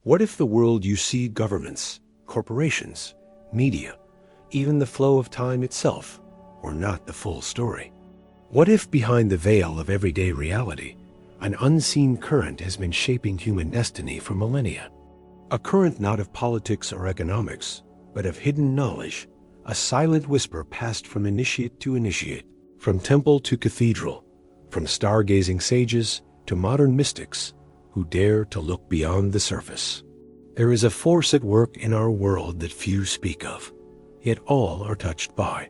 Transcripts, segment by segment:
What if the world you see, governments, corporations, media, even the flow of time itself, were not the full story? What if behind the veil of everyday reality, an unseen current has been shaping human destiny for millennia? A current not of politics or economics, but of hidden knowledge, a silent whisper passed from initiate to initiate, from temple to cathedral, from stargazing sages to modern mystics who dare to look beyond the surface. There is a force at work in our world that few speak of, yet all are touched by.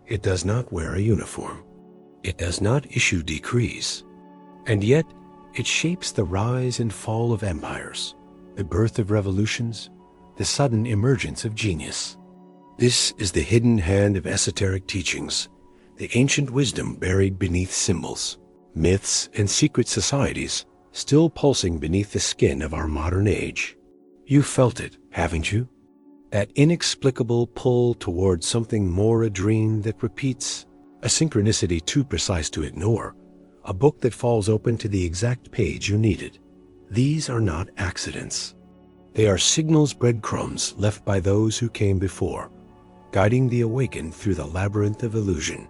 It does not wear a uniform. It does not issue decrees. And yet, it shapes the rise and fall of empires, the birth of revolutions, the sudden emergence of genius. This is the hidden hand of esoteric teachings, the ancient wisdom buried beneath symbols, myths, and secret societies, still pulsing beneath the skin of our modern age. You felt it, haven't you? That inexplicable pull toward something more, a dream that repeats, a synchronicity too precise to ignore, a book that falls open to the exact page you needed. These are not accidents. They are signals, breadcrumbs left by those who came before, guiding the awakened through the labyrinth of illusion.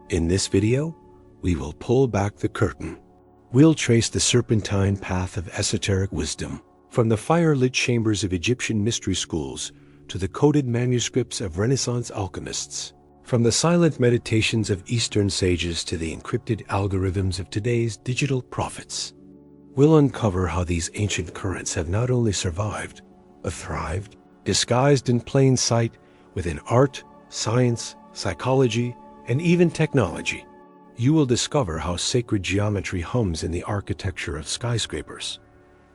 In this video, we will pull back the curtain. We'll trace the serpentine path of esoteric wisdom, from the fire-lit chambers of Egyptian mystery schools to the coded manuscripts of Renaissance alchemists, from the silent meditations of Eastern sages to the encrypted algorithms of today's digital prophets. We'll uncover how these ancient currents have not only survived, but thrived, disguised in plain sight within art, science, psychology, and even technology. You will discover how sacred geometry hums in the architecture of skyscrapers,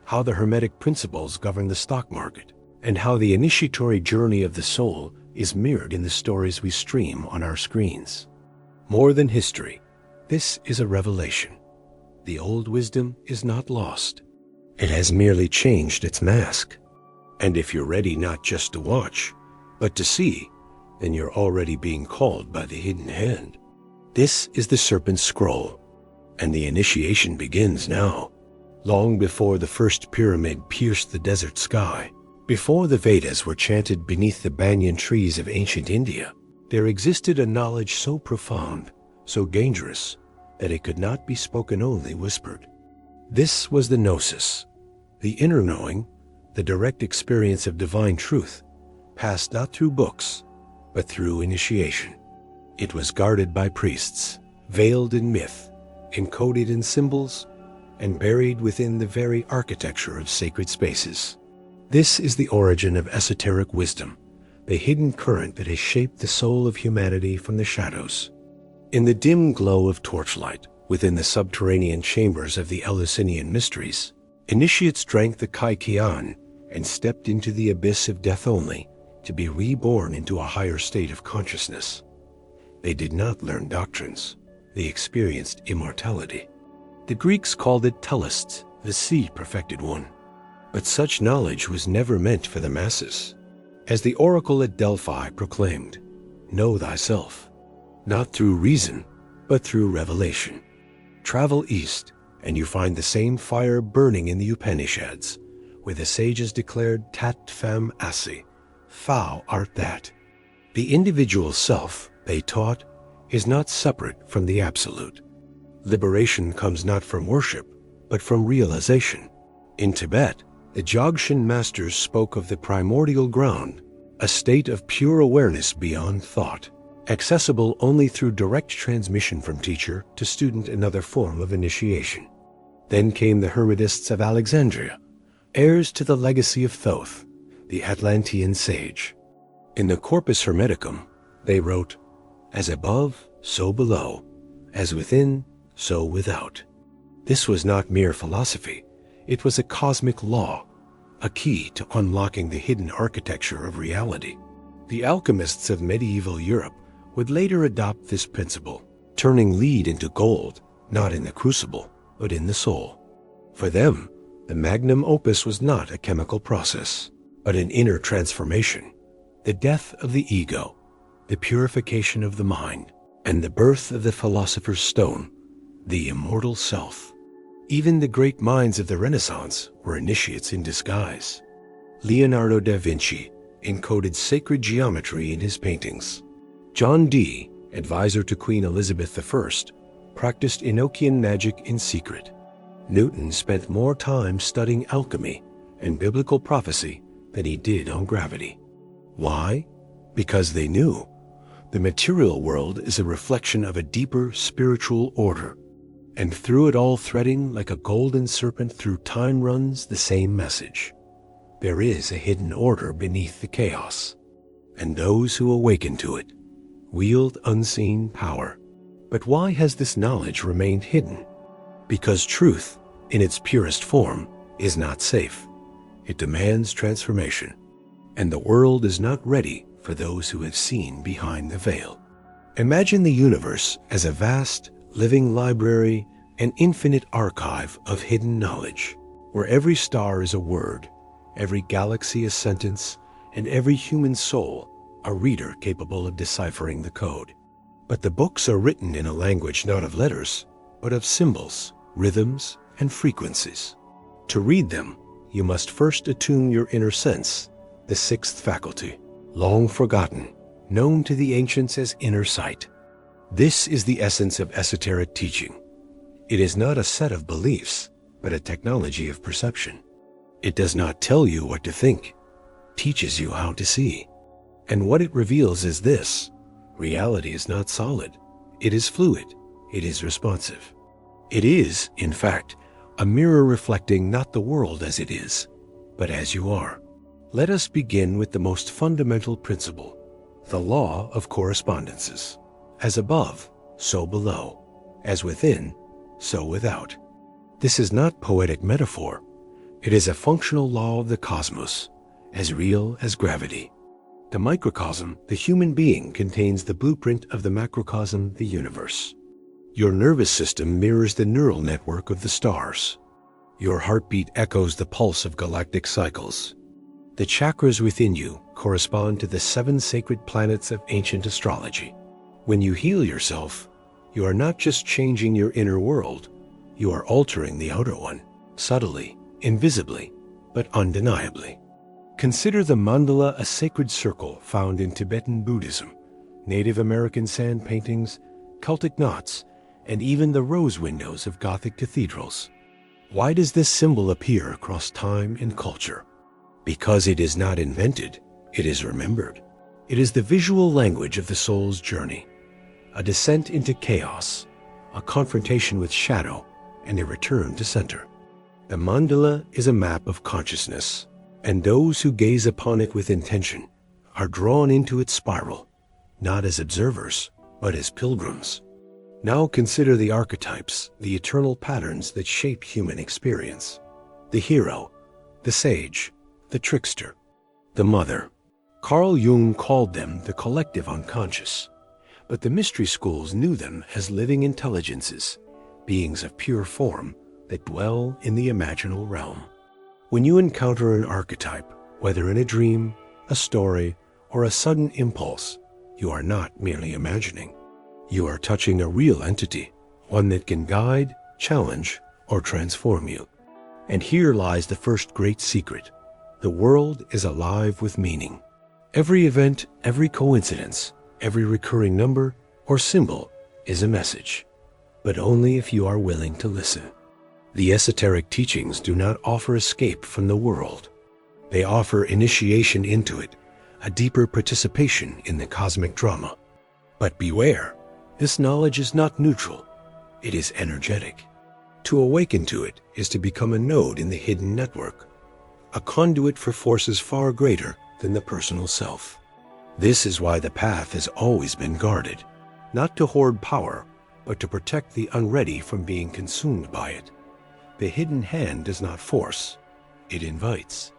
how the Hermetic principles govern the stock market, and how the initiatory journey of the soul is mirrored in the stories we stream on our screens. More than history, this is a revelation. The old wisdom is not lost. It has merely changed its mask. And if you're ready not just to watch, but to see, then you're already being called by the hidden hand. This is the Serpent's scroll, and the initiation begins now. Long before the first pyramid pierced the desert sky, before the Vedas were chanted beneath the banyan trees of ancient India, there existed a knowledge so profound, so dangerous, that it could not be spoken, only whispered. This was the gnosis, the inner knowing, the direct experience of divine truth, passed not through books, but through initiation. It was guarded by priests, veiled in myth, encoded in symbols, and buried within the very architecture of sacred spaces. This is the origin of esoteric wisdom, the hidden current that has shaped the soul of humanity from the shadows. In the dim glow of torchlight, within the subterranean chambers of the Eleusinian mysteries, initiates drank the Kaikian and stepped into the abyss of death only, to be reborn into a higher state of consciousness. They did not learn doctrines, they experienced immortality. The Greeks called it telest, the sea-perfected one. But such knowledge was never meant for the masses. As the oracle at Delphi proclaimed, "Know thyself," not through reason, but through revelation. Travel east, and you find the same fire burning in the Upanishads, where the sages declared tat fam asi, thou art that. The individual self, they taught, is not separate from the absolute. Liberation comes not from worship, but from realization. In Tibet, the Dzogchen masters spoke of the primordial ground, a state of pure awareness beyond thought, accessible only through direct transmission from teacher to student, another form of initiation. Then came the Hermetists of Alexandria, heirs to the legacy of Thoth, the Atlantean sage. In the Corpus Hermeticum, they wrote, "As above, so below, as within, so without." This was not mere philosophy. It was a cosmic law, a key to unlocking the hidden architecture of reality. The alchemists of medieval Europe would later adopt this principle, turning lead into gold, not in the crucible, but in the soul. For them, the magnum opus was not a chemical process, but an inner transformation, the death of the ego, the purification of the mind, and the birth of the philosopher's stone, the immortal self. Even the great minds of the Renaissance were initiates in disguise. Leonardo da Vinci encoded sacred geometry in his paintings. John Dee, advisor to Queen Elizabeth I, practiced Enochian magic in secret. Newton spent more time studying alchemy and biblical prophecy than he did on gravity. Why? Because they knew the material world is a reflection of a deeper spiritual order, and through it all threading like a golden serpent through time runs the same message. There is a hidden order beneath the chaos, and those who awaken to it wield unseen power. But why has this knowledge remained hidden? Because truth, in its purest form, is not safe. It demands transformation, and the world is not ready for those who have seen behind the veil. Imagine the universe as a vast, living library, an infinite archive of hidden knowledge, where every star is a word, every galaxy a sentence, and every human soul a reader capable of deciphering the code. But the books are written in a language not of letters, but of symbols, rhythms, and frequencies. To read them, you must first attune your inner sense, the sixth faculty, long forgotten, known to the ancients as inner sight. This is the essence of esoteric teaching. It is not a set of beliefs, but a technology of perception. It does not tell you what to think, teaches you how to see. And what it reveals is this: reality is not solid. It is fluid. It is responsive. It is, in fact, a mirror reflecting not the world as it is, but as you are. Let us begin with the most fundamental principle, the Law of Correspondences. As above, so below. As within, so without. This is not poetic metaphor. It is a functional law of the cosmos, as real as gravity. The microcosm, the human being, contains the blueprint of the macrocosm, the universe. Your nervous system mirrors the neural network of the stars. Your heartbeat echoes the pulse of galactic cycles. The chakras within you correspond to the 7 sacred planets of ancient astrology. When you heal yourself, you are not just changing your inner world, you are altering the outer one, subtly, invisibly, but undeniably. Consider the mandala a sacred circle found in Tibetan Buddhism, Native American sand paintings, Celtic knots, and even the rose windows of Gothic cathedrals. Why does this symbol appear across time and culture? Because it is not invented, it is remembered. It is the visual language of the soul's journey, a descent into chaos, a confrontation with shadow, and a return to center. The mandala is a map of consciousness, and those who gaze upon it with intention are drawn into its spiral, not as observers, but as pilgrims. Now consider the archetypes, the eternal patterns that shape human experience. The hero, the sage, the trickster, the mother. Carl Jung called them the collective unconscious, but the mystery schools knew them as living intelligences, beings of pure form that dwell in the imaginal realm. When you encounter an archetype, whether in a dream, a story, or a sudden impulse, you are not merely imagining. You are touching a real entity, one that can guide, challenge, or transform you. And here lies the first great secret. The world is alive with meaning. Every event, every coincidence, every recurring number or symbol is a message, but only if you are willing to listen. The esoteric teachings do not offer escape from the world. They offer initiation into it, a deeper participation in the cosmic drama. But beware, this knowledge is not neutral. It is energetic. To awaken to it is to become a node in the hidden network, a conduit for forces far greater than the personal self. This is why the path has always been guarded, not to hoard power, but to protect the unready from being consumed by it. The hidden hand does not force, it invites.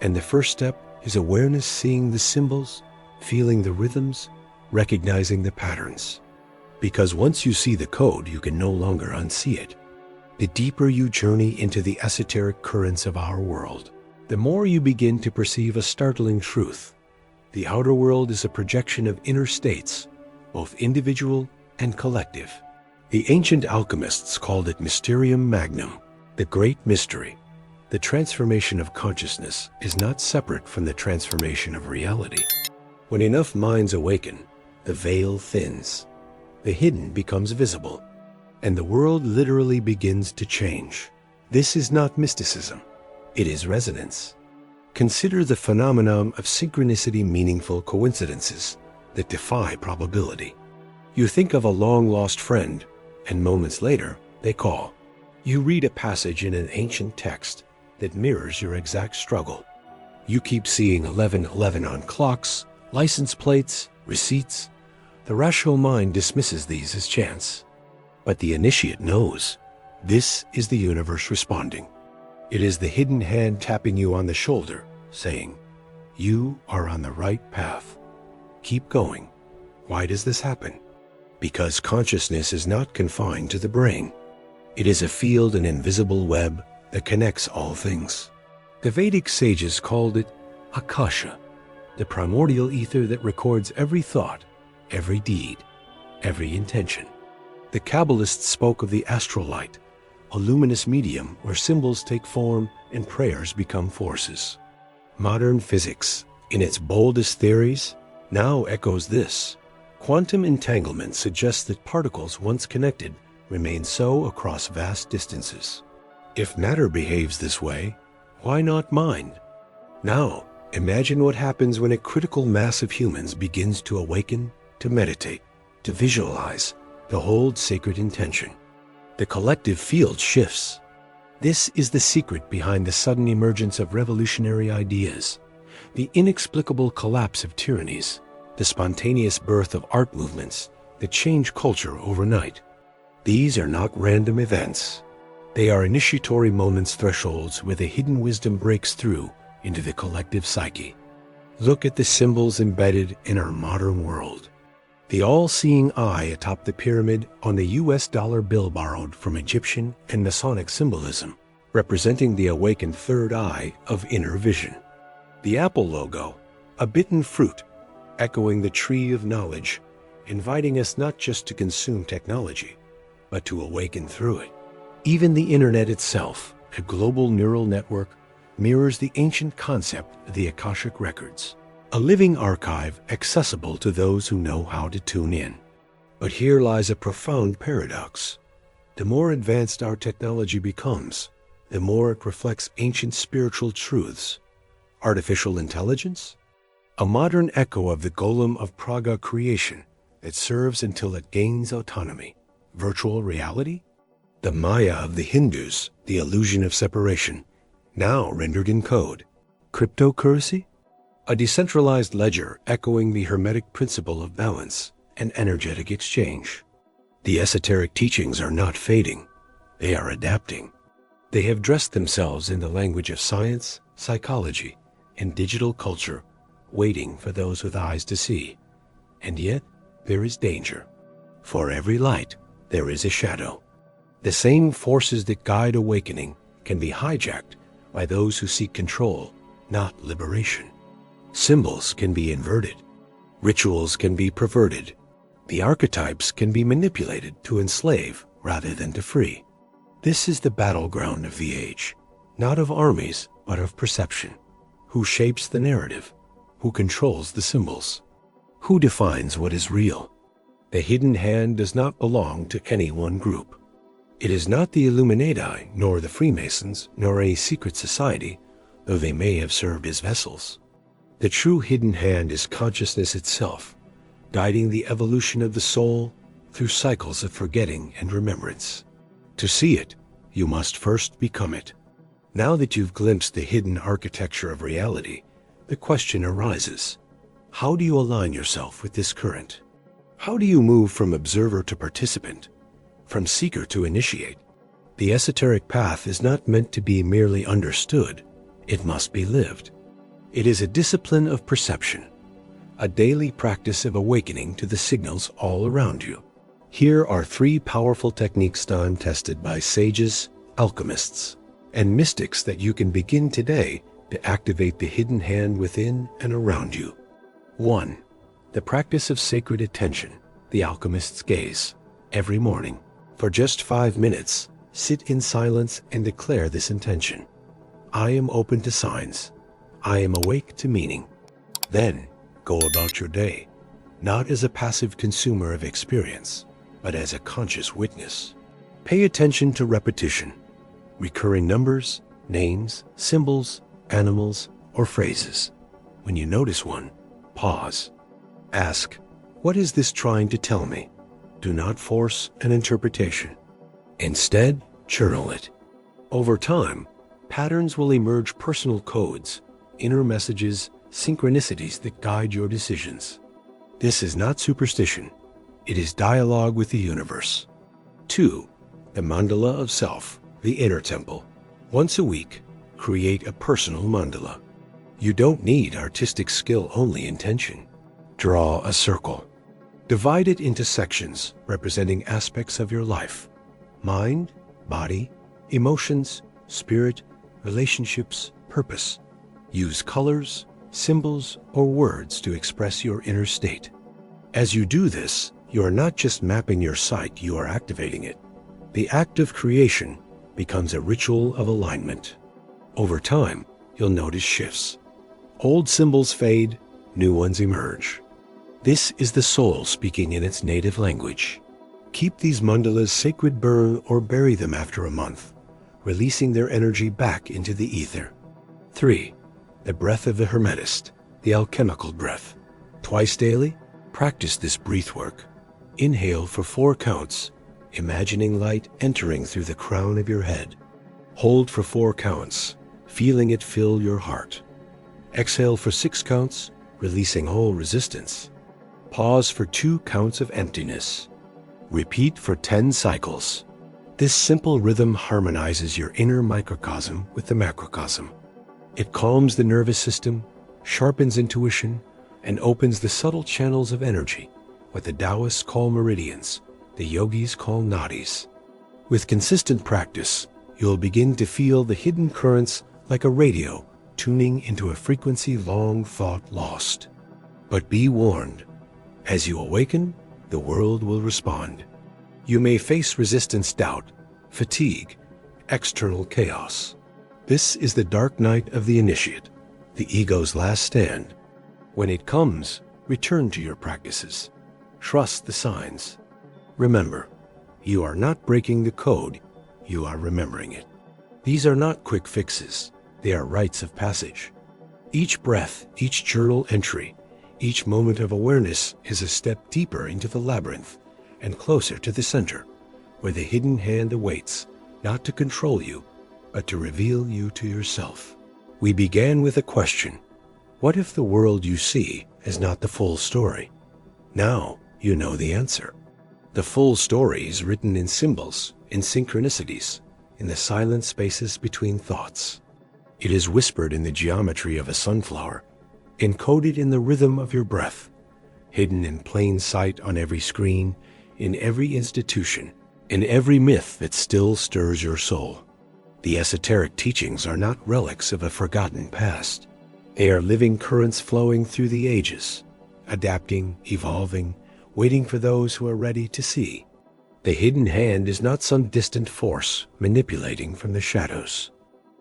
And the first step is awareness, seeing the symbols, feeling the rhythms, recognizing the patterns. Because once you see the code, you can no longer unsee it. The deeper you journey into the esoteric currents of our world, the more you begin to perceive a startling truth. The outer world is a projection of inner states, both individual and collective. The ancient alchemists called it Mysterium Magnum, the great mystery. The transformation of consciousness is not separate from the transformation of reality. When enough minds awaken, the veil thins, the hidden becomes visible, and the world literally begins to change. This is not mysticism, it is resonance. Consider the phenomenon of synchronicity, meaningful coincidences that defy probability. You think of a long-lost friend, and moments later, they call. You read a passage in an ancient text that mirrors your exact struggle. You keep seeing 11:11 on clocks, license plates, receipts. The rational mind dismisses these as chance. But the initiate knows this is the universe responding. It is the hidden hand tapping you on the shoulder, saying, "You are on the right path. Keep going." Why does this happen? Because consciousness is not confined to the brain. It is a field, an invisible web that connects all things. The Vedic sages called it Akasha, the primordial ether that records every thought, every deed, every intention. The Kabbalists spoke of the astral light, a luminous medium where symbols take form and prayers become forces. Modern physics, in its boldest theories, now echoes this. Quantum entanglement suggests that particles once connected remain so across vast distances. If matter behaves this way, why not mind? Now, imagine what happens when a critical mass of humans begins to awaken, to meditate, to visualize, to hold sacred intention. The collective field shifts. This is the secret behind the sudden emergence of revolutionary ideas, the inexplicable collapse of tyrannies, the spontaneous birth of art movements that change culture overnight. These are not random events. They are initiatory moments, thresholds where the hidden wisdom breaks through into the collective psyche. Look at the symbols embedded in our modern world. The all-seeing eye atop the pyramid on the US dollar bill borrowed from Egyptian and Masonic symbolism, representing the awakened third eye of inner vision. The Apple logo, a bitten fruit, echoing the tree of knowledge, inviting us not just to consume technology, but to awaken through it. Even the internet itself, a global neural network, mirrors the ancient concept of the Akashic Records, a living archive accessible to those who know how to tune in. But here lies a profound paradox. The more advanced our technology becomes, the more it reflects ancient spiritual truths. Artificial intelligence? A modern echo of the golem of Praga creation that serves until it gains autonomy. Virtual reality? The Maya of the Hindus, the illusion of separation, now rendered in code. Cryptocurrency? A decentralized ledger echoing the Hermetic principle of balance and energetic exchange. The esoteric teachings are not fading, they are adapting. They have dressed themselves in the language of science, psychology, and digital culture, waiting for those with eyes to see. And yet, there is danger. For every light, there is a shadow. The same forces that guide awakening can be hijacked by those who seek control, not liberation. Symbols can be inverted. Rituals can be perverted. The archetypes can be manipulated to enslave rather than to free. This is the battleground of the age, not of armies, but of perception. Who shapes the narrative? Who controls the symbols? Who defines what is real? The hidden hand does not belong to any one group. It is not the Illuminati, nor the Freemasons, nor any secret society, though they may have served as vessels. The true hidden hand is consciousness itself, guiding the evolution of the soul through cycles of forgetting and remembrance. To see it, you must first become it. Now that you've glimpsed the hidden architecture of reality, the question arises, how do you align yourself with this current? How do you move from observer to participant, from seeker to initiate? The esoteric path is not meant to be merely understood, it must be lived. It is a discipline of perception, a daily practice of awakening to the signals all around you. Here are 3 powerful techniques time-tested by sages, alchemists, and mystics that you can begin today to activate the hidden hand within and around you. 1. The practice of sacred attention, the alchemist's gaze. Every morning, For just 5 minutes, sit in silence and declare this intention. I am open to signs. I am awake to meaning. Then, go about your day, not as a passive consumer of experience, but as a conscious witness. Pay attention to repetition, recurring numbers, names, symbols, animals, or phrases. When you notice one, pause. Ask, what is this trying to tell me? Do not force an interpretation. Instead, journal it. Over time, patterns will emerge, personal codes, inner messages, synchronicities that guide your decisions. This is not superstition. It is dialogue with the universe. 2. The mandala of self, the inner temple. Once a week, create a personal mandala. You don't need artistic skill, only intention. Draw a circle. Divide it into sections representing aspects of your life: mind, body, emotions, spirit, relationships, purpose. Use colors, symbols, or words to express your inner state. As you do this, you are not just mapping your psyche, you are activating it. The act of creation becomes a ritual of alignment. Over time, you'll notice shifts. Old symbols fade, new ones emerge. This is the soul speaking in its native language. Keep these mandalas sacred, burn or bury them after a month, releasing their energy back into the ether. 3. The breath of the Hermetist, the alchemical breath. Twice daily, practice this breath work. Inhale for 4 counts, imagining light entering through the crown of your head. Hold for 4 counts, feeling it fill your heart. Exhale for 6 counts, releasing all resistance. Pause for 2 counts of emptiness. Repeat for 10 cycles. This simple rhythm harmonizes your inner microcosm with the macrocosm. It calms the nervous system, sharpens intuition, and opens the subtle channels of energy, what the Taoists call meridians, the yogis call nadis. With consistent practice, you'll begin to feel the hidden currents like a radio tuning into a frequency long thought lost. But be warned, as you awaken, the world will respond. You may face resistance, doubt, fatigue, external chaos. This is the dark night of the initiate, the ego's last stand. When it comes, return to your practices. Trust the signs. Remember, you are not breaking the code, you are remembering it. These are not quick fixes, they are rites of passage. Each breath, each journal entry, each moment of awareness is a step deeper into the labyrinth and closer to the center, where the hidden hand awaits, not to control you, but to reveal you to yourself. We began with a question. What if the world you see is not the full story? Now you know the answer. The full story is written in symbols, in synchronicities, in the silent spaces between thoughts. It is whispered in the geometry of a sunflower, encoded in the rhythm of your breath, hidden in plain sight on every screen, in every institution, in every myth that still stirs your soul. The esoteric teachings are not relics of a forgotten past. They are living currents flowing through the ages, adapting, evolving, waiting for those who are ready to see. The hidden hand is not some distant force manipulating from the shadows.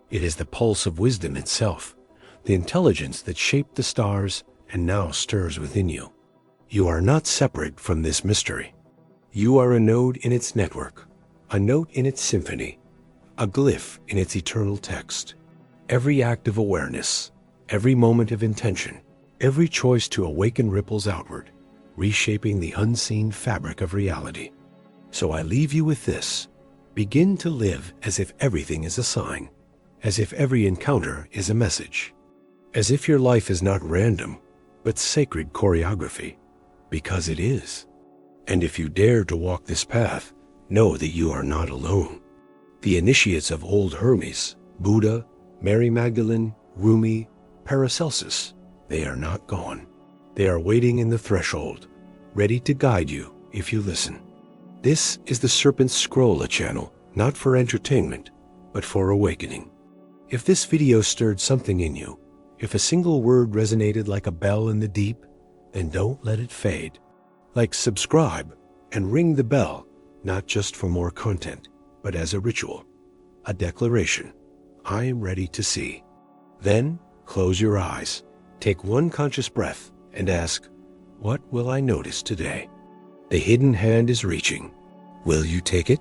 It is the pulse of wisdom itself, the intelligence that shaped the stars and now stirs within you. You are not separate from this mystery. You are a node in its network, a note in its symphony, a glyph in its eternal text. Every act of awareness, every moment of intention, every choice to awaken ripples outward, reshaping the unseen fabric of reality. So I leave you with this. Begin to live as if everything is a sign, as if every encounter is a message, as if your life is not random, but sacred choreography, because it is. And if you dare to walk this path, know that you are not alone. The initiates of old Hermes, Buddha, Mary Magdalene, Rumi, Paracelsus, they are not gone. They are waiting in the threshold, ready to guide you if you listen. This is the Serpent Scroll, a channel, not for entertainment, but for awakening. If this video stirred something in you, if a single word resonated like a bell in the deep, then don't let it fade. Like, subscribe, and ring the bell not just for more content, but as a ritual, a declaration. I am ready to see. Then close your eyes, take one conscious breath, and ask, what will I notice today? The hidden hand is reaching. Will you take it?